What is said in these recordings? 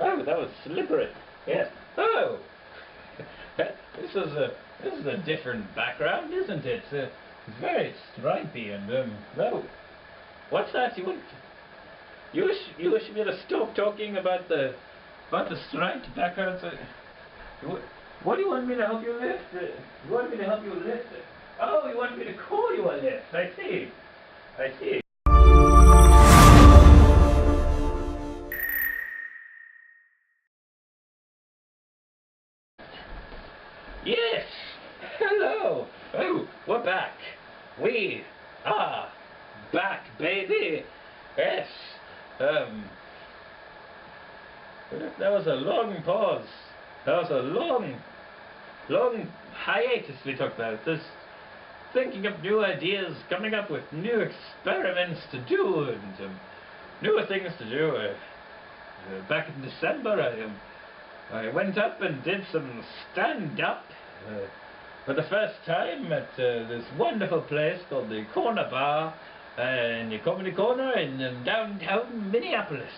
Oh, that was slippery. Yes. Oh, this is a different background, isn't it? It's very stripy and oh, what's that? You wish me to stop talking about the striped backgrounds. What do you want me to help you lift? You want me to help you lift? Oh, you want me to call you a lift? I see. I see. Yes! Hello! Oh, we're back. We are back, baby! Yes. That was a long pause. That was a long hiatus we took there. Just thinking of new ideas, coming up with new experiments to do, and newer things to do. Back in December, I went up and did some stand-up for the first time at this wonderful place called the Corner Bar in the Comedy Corner in downtown Minneapolis.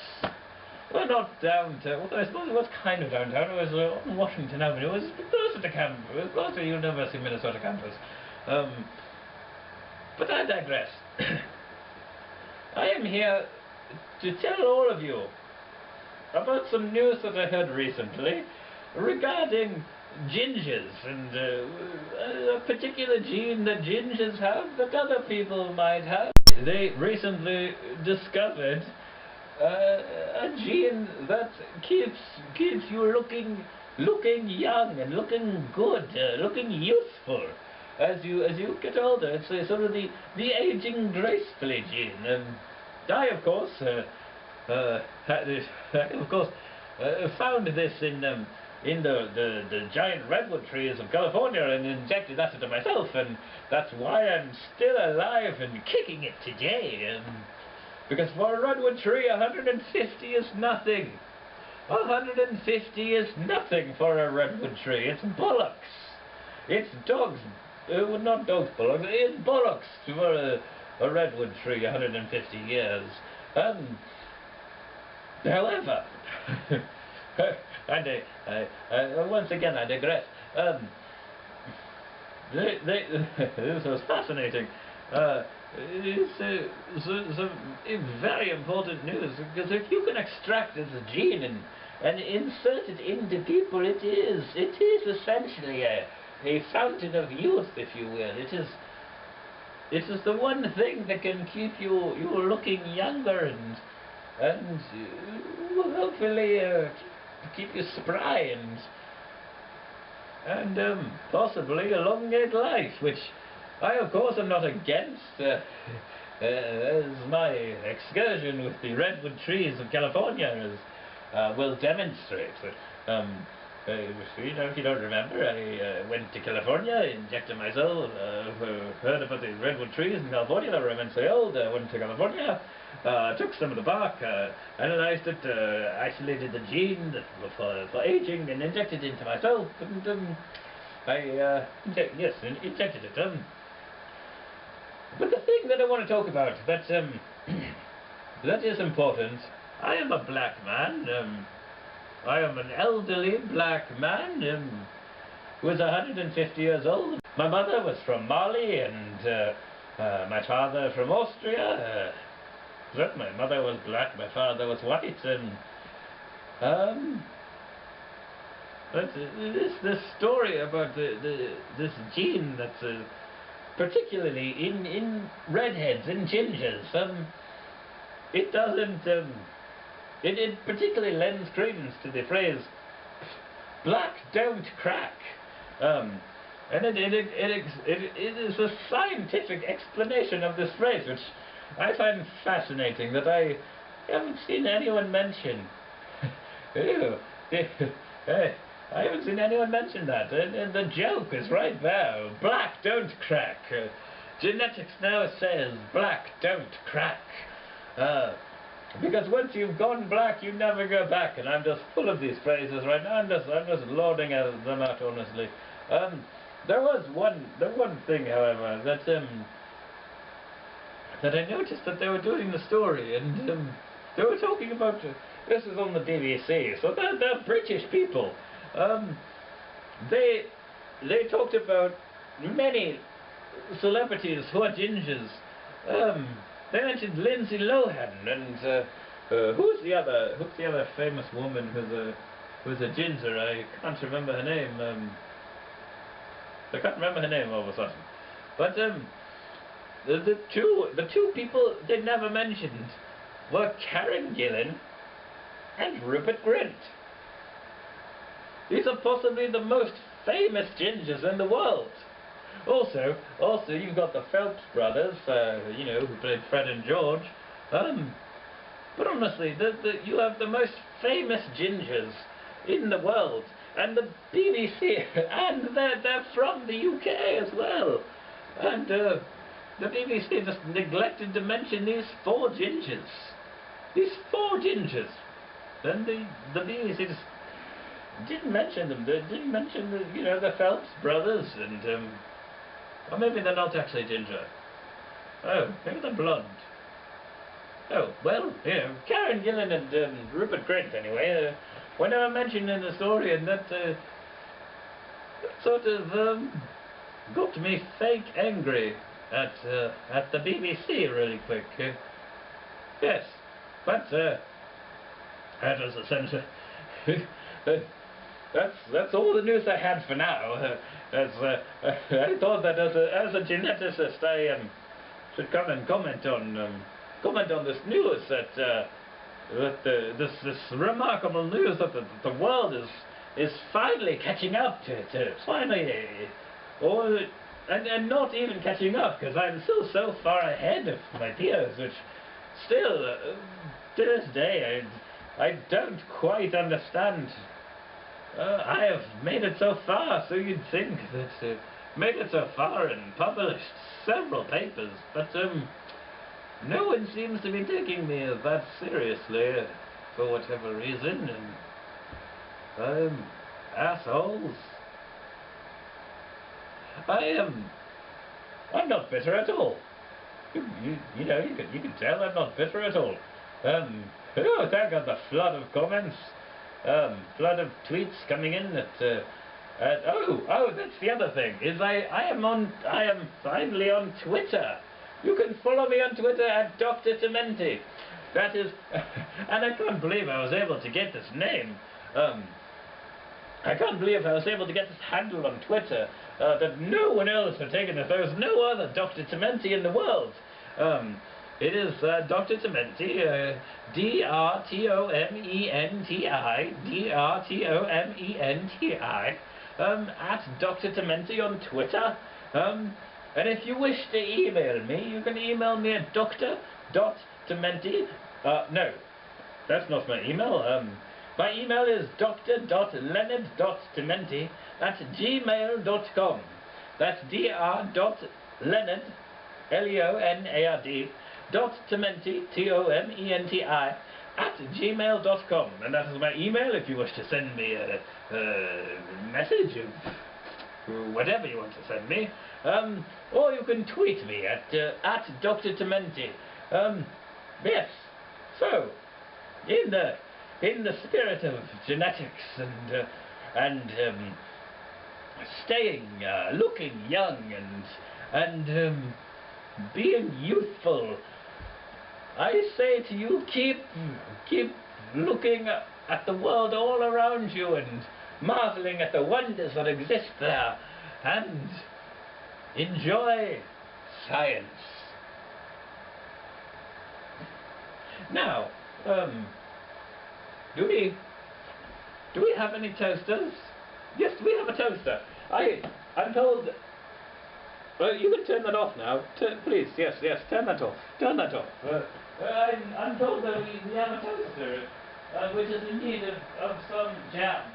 Well, not downtown. Well, I suppose it was kind of downtown. It was on Washington Avenue. It was close to the campus. It was close to the University of Minnesota campus. But I digress. I am here to tell all of you about some news that I heard recently regarding gingers and a particular gene that gingers have that other people might have. They recently discovered a gene that keeps you looking young and looking good, looking youthful as you get older. It's sort of the aging gracefully gene. I of course found this in the giant redwood trees of California and injected that into myself, and that's why I'm still alive and kicking it today. Because for a redwood tree, 150 is nothing. 150 is nothing for a redwood tree. It's bullocks. It's dogs. Not dogs, bullocks. It's bullocks for a redwood tree, 150 years. However, and once again I digress. This was fascinating. It's very important news, because if you can extract this gene and insert it into people, it is essentially a fountain of youth, if you will. It is the one thing that can keep you looking younger and will hopefully keep you spry and possibly elongate life, which I, of course, am not against, as my excursion with the redwood trees of California will demonstrate. If you don't remember, I went to California, injected myself, heard about the redwood trees in California that were immensely old. I went to California, took some of the bark, analyzed it, isolated the gene for aging, and injected it into myself. And I injected it. But the thing that I want to talk about, that is important, I am a black man. I am an elderly black man who is 150 years old. My mother was from Mali and my father from Austria. My mother was black, my father was white, and but this story about this gene that's particularly in redheads, in gingers, it doesn't. It particularly lends credence to the phrase "black don't crack," and it is a scientific explanation of this phrase, which I find fascinating, that I haven't seen anyone mention. I haven't seen anyone mention that, and the joke is right there. Black don't crack. Genetics now says black don't crack. Because once you've gone black, you never go back, and I'm just full of these phrases right now. I'm just lording them out, honestly. There was one thing, however, that I noticed that they were doing the story, and They were talking about, this is on the BBC, so they're British people. They talked about many celebrities who are gingers. They mentioned Lindsay Lohan and who's the other famous woman who's a ginger? I can't remember her name. I can't remember her name all of a sudden. But the two people they never mentioned were Karen Gillan and Rupert Grint. These are possibly the most famous gingers in the world. Also, you've got the Phelps brothers, you know, who played Fred and George. But honestly, you have the most famous gingers in the world, and the BBC, and they're from the UK as well. And the BBC just neglected to mention these four gingers. These four gingers. Then the BBC just didn't mention them. They didn't mention the Phelps brothers, and or maybe they're not actually ginger. Oh, maybe they're blonde. Oh, well, Karen Gillan and Rupert Grint anyway, were never mentioned in the story, and that sort of got me fake angry at the BBC really quick. Yes, but that was essentially that's all the news I had for now. I thought that as a geneticist I should come and comment on this news that this remarkable news that the world is finally catching up to it. Finally, and not even catching up, because I'm still so far ahead of my peers, which still to this day I don't quite understand. I have made it so far, so you'd think that made it so far and published several papers, but no one seems to be taking me that seriously for whatever reason, and assholes. I'm not bitter at all. You can tell I'm not bitter at all. Oh, thank God, the flood of comments, flood of tweets coming in oh, that's the other thing, is I am finally on Twitter. You can follow me on Twitter at Dr. Tomenti. That is, and I can't believe I was able to get this name. I can't believe I was able to get this handle on Twitter that no one else had taken it. There was no other Dr. Tomenti in the world. It is Dr. Tomenti, D-R-T-O-M-E-N-T-I, at Dr. Tomenti on Twitter. And if you wish to email me, you can email me at dr.tomenti. No, that's not my email. My email is dr.leonard.tomenti at gmail.com. That's dr.leonard, L-E-O-N-A-R-D, .tomenti, T-O-M-E-N-T-I, at gmail.com. And that is my email if you wish to send me a message of whatever you want to send me. Or you can tweet me at Dr. Tomenti. Yes. So, in the spirit of genetics and staying, looking young and being youthful, I say to you, keep looking at the world all around you and marveling at the wonders that exist there, and enjoy science. Now, do we have any toasters? Yes, we have a toaster. I'm told. You can turn that off now. Please, yes, turn that off. Turn that off. I'm told that we have a toaster, which is in need of some jam.